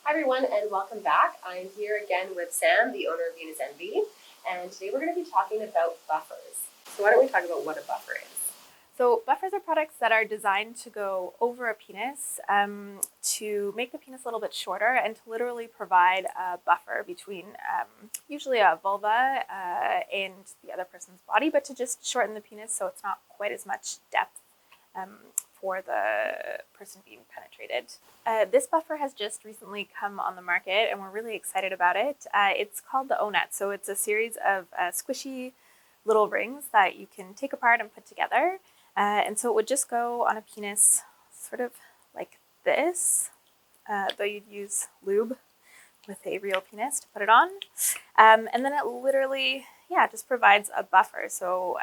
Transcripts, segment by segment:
Hi everyone and welcome back. I'm here again with Sam, the owner of Venus Envy, and today we're going to be talking about buffers. So why don't we talk about what a buffer is? So buffers are products that are designed to go over a penis to make the penis a little bit shorter and to literally provide a buffer between usually a vulva and the other person's body, but to just shorten the penis so it's not quite as much depth for the person being penetrated. This buffer has just recently come on the market and we're really excited about it. It's called the Onet. So it's a series of squishy little rings that you can take apart and put together. And so it would just go on a penis sort of like this, though you'd use lube with a real penis to put it on. And then it literally, just provides a buffer. So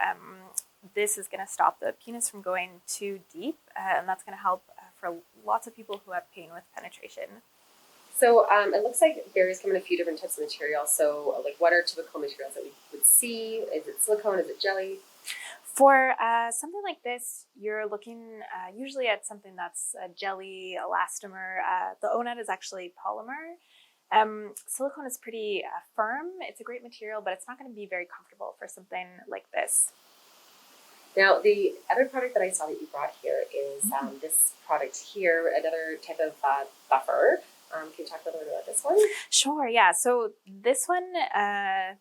this is going to stop the penis from going too deep, and that's going to help for lots of people who have pain with penetration. So it looks like berries come in a few different types of materials. So like what are typical materials that we would see? Is it silicone? Is it jelly? For something like this, you're looking usually at something that's a jelly, elastomer. The Onet is actually polymer. Silicone is pretty firm. It's a great material, but it's not going to be very comfortable for something like this. Now, the other product that I saw that you brought here is this product here, another type of buffer. Can you talk a little bit about this one? Sure, yeah. So this one,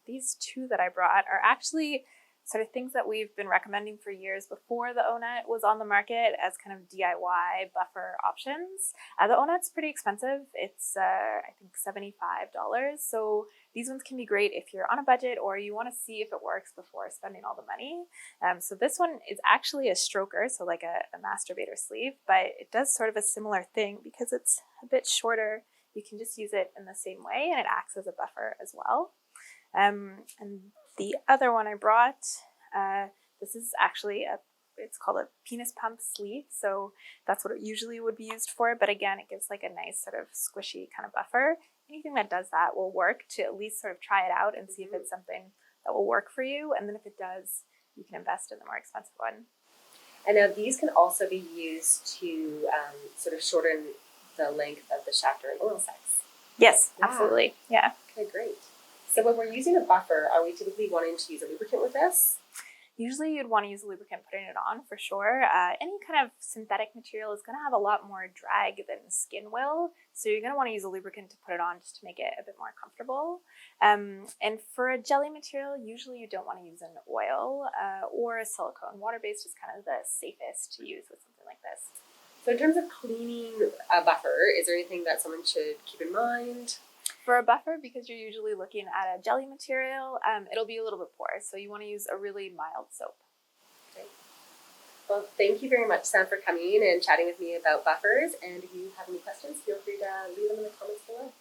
these two that I brought are actually sort of things that we've been recommending for years before the Onet was on the market as kind of DIY buffer options. The Onet's pretty expensive. It's, I think, $75. So these ones can be great if you're on a budget or you want to see if it works before spending all the money. So this one is actually a stroker, so like a masturbator sleeve, but it does sort of a similar thing because it's a bit shorter. You can just use it in the same way and it acts as a buffer as well. And the other one I brought, this is actually it's called a penis pump sleeve. So that's what it usually would be used for. But again, it gives like a nice sort of squishy kind of buffer. Anything that does that will work to at least sort of try it out and see if it's something that will work for you. And then if it does, you can invest in the more expensive one. And now these can also be used to sort of shorten the length of the shaft during oral sex. Yes, absolutely. Yeah. Okay, great. So when we're using a buffer, are we typically wanting to use a lubricant with this? Usually you'd want to use a lubricant putting it on for sure. Any kind of synthetic material is going to have a lot more drag than skin will. So you're going to want to use a lubricant to put it on just to make it a bit more comfortable. And for a jelly material, usually you don't want to use an oil or a silicone. Water-based is kind of the safest to use with something like this. So in terms of cleaning a buffer, is there anything that someone should keep in mind? For a buffer, because you're usually looking at a jelly material, it'll be a little bit porous, so you want to use a really mild soap. Okay. Well, thank you very much, Sam, for coming and chatting with me about buffers. And if you have any questions, feel free to leave them in the comments below.